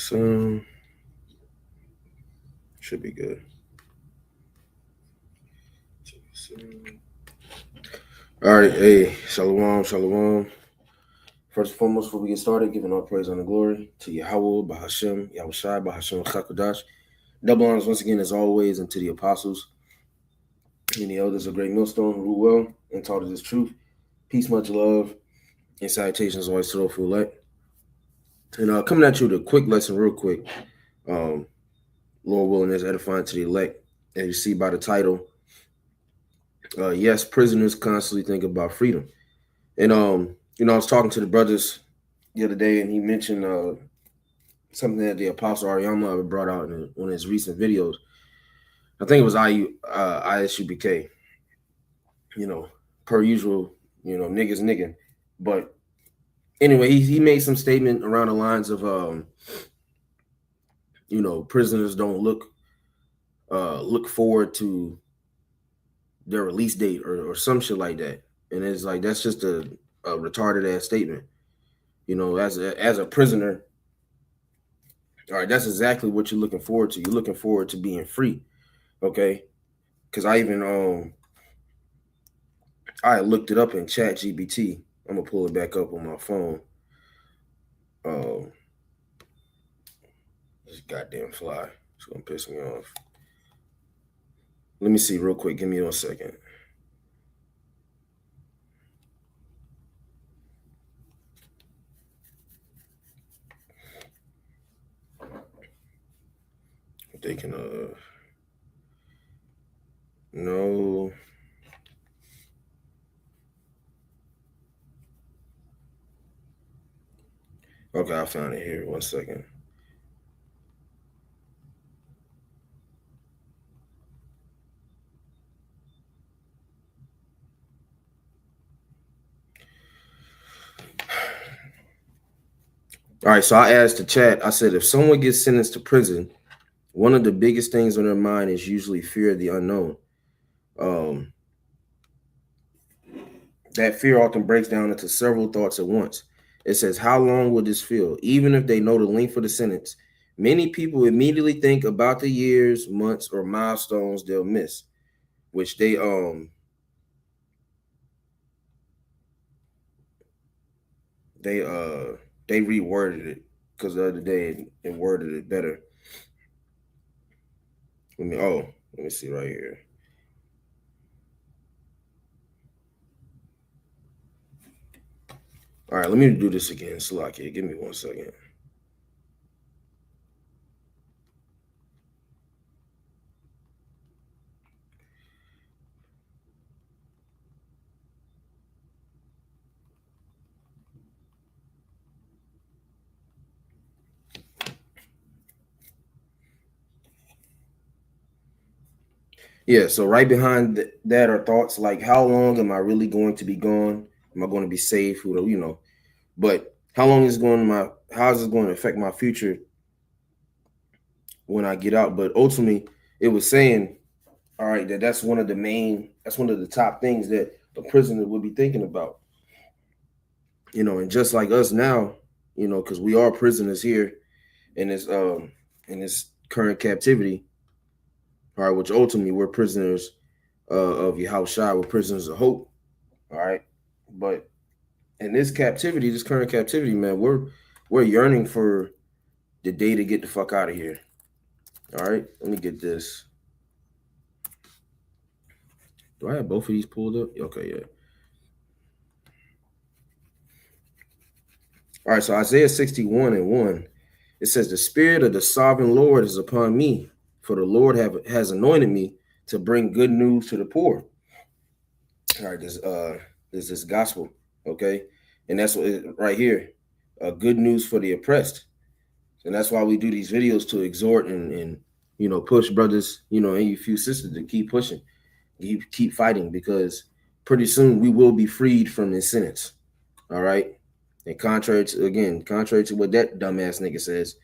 Should be good. All right, hey, shalom, shalom. First and foremost, before we get started, giving all praise and glory to Yahweh, Bahashem, Yahushai, Bahashem, Chakadash. Double honors once again, as always, and to the apostles and the elders of Great Millstone who rule well and taught us this truth. Peace, much love, and salutations always to the full elect. And coming at you with a quick lesson, real quick. Lord willing is edifying to the elect. As you see by the title, yes, prisoners constantly think about freedom. And I was talking to the brothers the other day, and he mentioned something that the Apostle Ariama brought out in one of his recent videos. I think it was ISUBK. Per usual, niggas nigging. But anyway, he made some statement around the lines of prisoners don't look forward to their release date or some shit like that. And it's like that's just a retarded ass statement. As a prisoner, all right, that's exactly what you're looking forward to. You're looking forward to being free, okay? Because I even I looked it up in ChatGPT. I'm gonna pull it back up on my phone. This goddamn fly, it's gonna piss me off. Let me see real quick. Give me 1 second. They can no. Okay, I found it here. 1 second. All right, so I asked the chat, I said, if someone gets sentenced to prison, one of the biggest things on their mind is usually fear of the unknown. That fear often breaks down into several thoughts at once. It says, how long will this feel? Even if they know the length of the sentence, many people immediately think about the years, months, or milestones they'll miss, which they reworded it because the other day it worded it better. Let me see right here. All right, let me do this again. Salaki, give me 1 second. Yeah, so right behind that are thoughts like, how long am I really going to be gone? Am I going to be safe? But how is it going to affect my future when I get out? But ultimately, it was saying, all right, that's one of the top things that a prisoner would be thinking about. And just like us now, because we are prisoners here in this current captivity. All right, which ultimately we're prisoners of Yahushua, we're prisoners of hope. All right, but in this captivity, this current captivity, man, we're yearning for the day to get the fuck out of here. All right, let me get this. Do I have both of these pulled up? Okay, yeah. All right, so Isaiah 61:1, it says, the spirit of the sovereign Lord is upon me, for the Lord has anointed me to bring good news to the poor. All right, there's this gospel, okay? And that's what right here, good news for the oppressed. And that's why we do these videos, to exhort and push brothers, and you few sisters to keep pushing, keep fighting, because pretty soon we will be freed from this sentence. All right. And contrary to what that dumbass nigga says,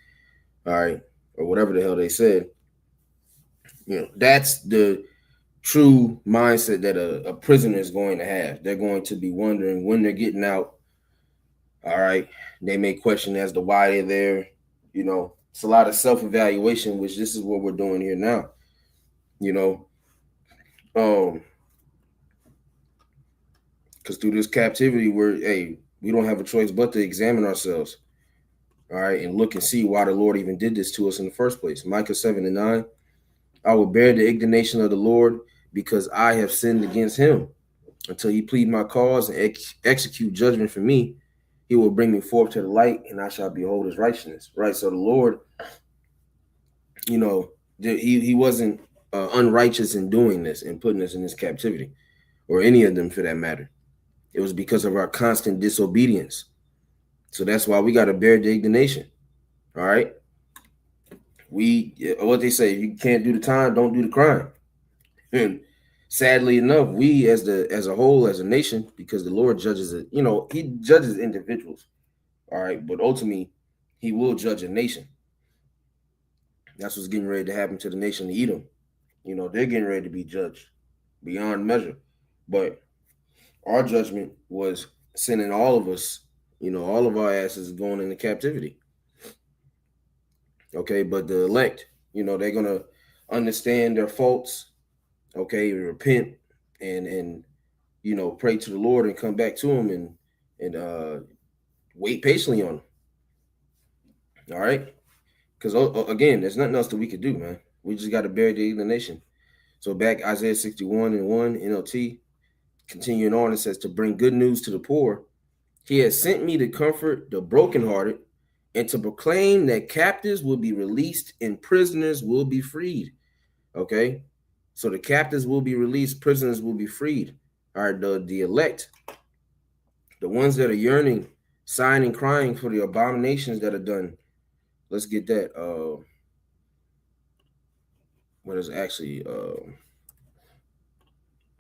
all right, or whatever the hell they said, that's the true mindset that a prisoner is going to have. They're going to be wondering when they're getting out. All right. They may question as to why they're there, It's a lot of self-evaluation, which this is what we're doing here now. You know, because through this captivity, we don't have a choice but to examine ourselves, all right, and look and see why the Lord even did this to us in the first place. Micah 7:9, I will bear the indignation of the Lord because I have sinned against him. Until he plead my cause and execute judgment for me, he will bring me forth to the light, and I shall behold his righteousness. Right. So the Lord, he wasn't unrighteous in doing this and putting us in this captivity, or any of them for that matter. It was because of our constant disobedience. So that's why we got to bear the indignation. All right. What they say, you can't do the time, don't do the crime. And sadly enough, we as a whole, as a nation, because the Lord judges it, he judges individuals. All right. But ultimately, he will judge a nation. That's what's getting ready to happen to the nation of Edom. They're getting ready to be judged beyond measure. But our judgment was sending all of us, all of our asses going into captivity. Okay, but the elect, they're gonna understand their faults, okay, repent and pray to the Lord and come back to him and wait patiently on him. All right. Because again, there's nothing else that we could do, man. We just got to bear the indignation. So back Isaiah 61:1 NLT, continuing on, it says, to bring good news to the poor, he has sent me to comfort the brokenhearted and to proclaim that captives will be released and prisoners will be freed. Okay, so the captives will be released, prisoners will be freed. All right, the elect, the ones that are yearning, sighing and crying for the abominations that are done. Let's get that. What is actually?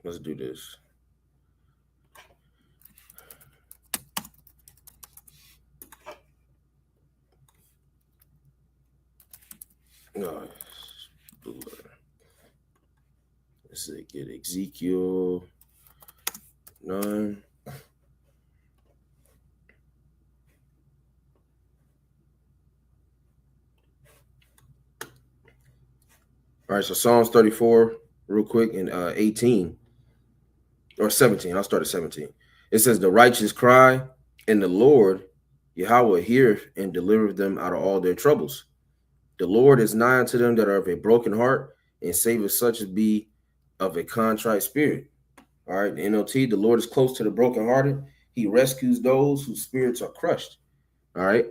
Let's do this. No, let's see, get Ezekiel 9. All right, so Psalms 34, real quick, and 18 or 17. I'll start at 17. It says, the righteous cry, and the Lord, Yahweh, heareth and delivereth them out of all their troubles. The Lord is nigh unto them that are of a broken heart, and saveth such as be of a contrite spirit. All right, the NLT, the Lord is close to the brokenhearted. He rescues those whose spirits are crushed. All right.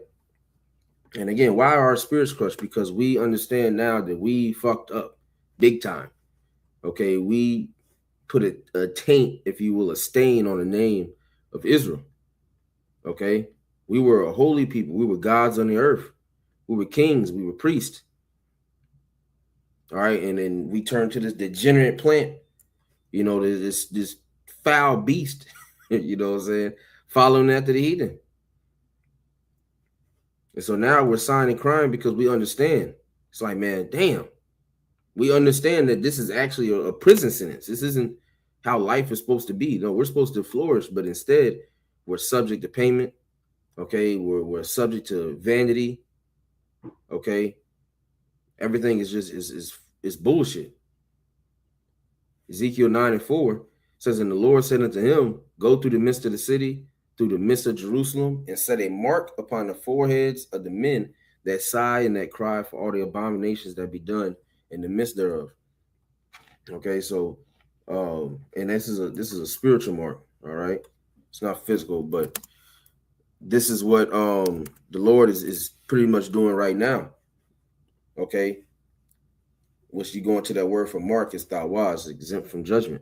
And again, why are our spirits crushed? Because we understand now that we fucked up big time. Okay, we put a taint, if you will, a stain on the name of Israel. Okay, we were a holy people. We were gods on the earth. We were kings. We were priests. All right, and then we turned to this degenerate plant. This foul beast. You know what I'm saying? Following after the heathen. And so now we're signing crime because we understand. It's like, man, damn. We understand that this is actually a prison sentence. This isn't how life is supposed to be. No, we're supposed to flourish, but instead we're subject to payment. Okay, we're subject to vanity. Okay, everything is just is bullshit. Ezekiel 9:4 says, and the Lord said unto him, go through the midst of the city, through the midst of Jerusalem, and set a mark upon the foreheads of the men that sigh and that cry for all the abominations that be done in the midst thereof. Okay, so and this is a spiritual mark. All right, it's not physical, but this is what the Lord is pretty much doing right now. Okay, which you go into that word for mark is tawaz, exempt from judgment.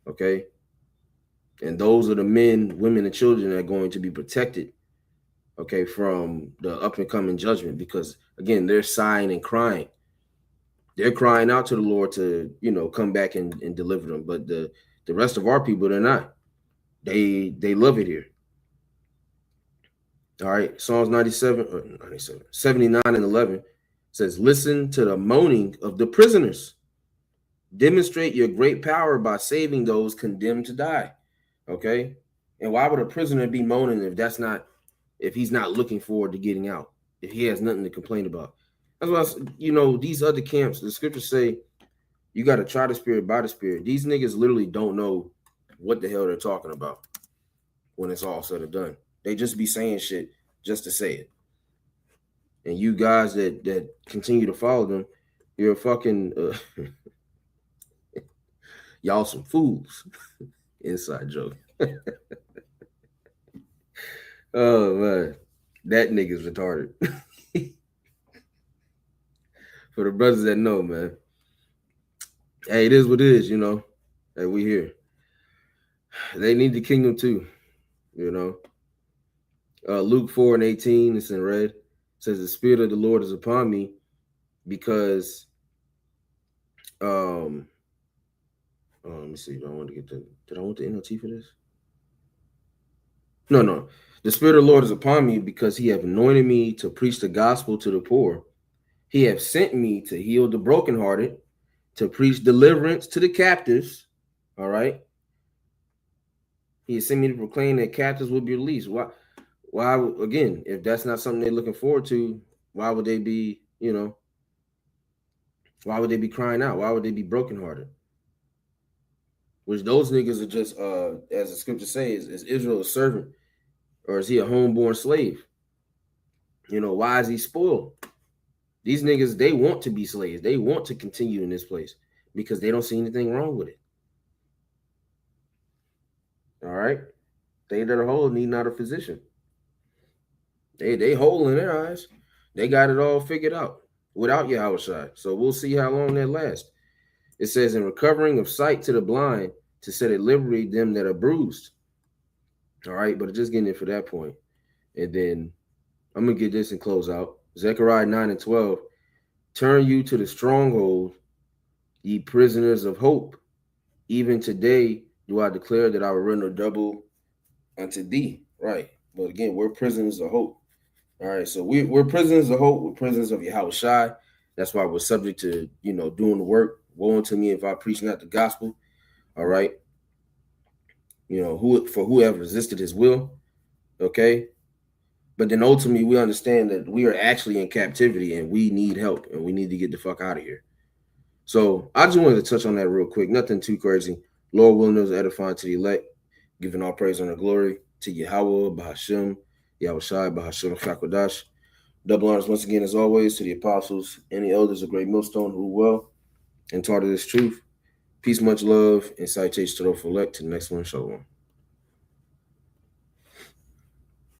Okay, and those are the men, women, and children that are going to be protected. Okay, from the up and coming judgment, because again, they're sighing and crying. They're crying out to the Lord to, come back and deliver them. But the rest of our people, they're not. They love it here. All right. Psalms 79 and 11 says, listen to the moaning of the prisoners. Demonstrate your great power by saving those condemned to die. Okay. And why would a prisoner be moaning if he's not looking forward to getting out, if he has nothing to complain about? That's why, these other camps, the scriptures say you got to try the spirit by the spirit. These niggas literally don't know what the hell they're talking about when it's all said and done. They just be saying shit just to say it. And you guys that continue to follow them, you're fucking y'all some fools. Inside joke. Oh man, that nigga's retarded. For the brothers that know, man. Hey, it is what it is, Hey, we here. They need the kingdom too, Luke 4:18, it's in red. It says the spirit of the Lord is upon me because let me see. Did I want the NLT for this? No. The spirit of the Lord is upon me because he have anointed me to preach the gospel to the poor. He have sent me to heal the brokenhearted, to preach deliverance to the captives. All right. He has sent me to proclaim that captives will be released. Why again, if that's not something they're looking forward to, why would they be, why would they be crying out? Why would they be brokenhearted? Which those niggas are just, as the scripture says, is Israel a servant or is he a homeborn slave? Why is he spoiled? These niggas, they want to be slaves. They want to continue in this place because they don't see anything wrong with it. All right? They that are whole need not a physician. They whole in their eyes. They got it all figured out without Yahushua. So we'll see how long that lasts. It says, in recovering of sight to the blind, to set at liberty them that are bruised. All right, but just getting it for that point. And then I'm going to get this and close out. Zechariah 9:12. Turn you to the stronghold, ye prisoners of hope. Even today do I declare that I will render double unto thee. Right. But again, we're prisoners of hope. All right. So we're prisoners of hope. We're prisoners of Yahushua. That's why we're subject to, doing the work. Woe unto me if I preach not the gospel. All right. Whoever resisted his will. Okay. But then ultimately we understand that we are actually in captivity and we need help and we need to get the fuck out of here. So I just wanted to touch on that real quick. Nothing too crazy. Lord willing, is edifying to the elect, giving all praise and glory to Yahweh, Bahashim, Yahushai, Bahashim, Chakodash. Double honors once again, as always, to the apostles and the elders of Great Millstone who well and taught of this truth. Peace, much love, and citation to the elect. To the next one, shalom.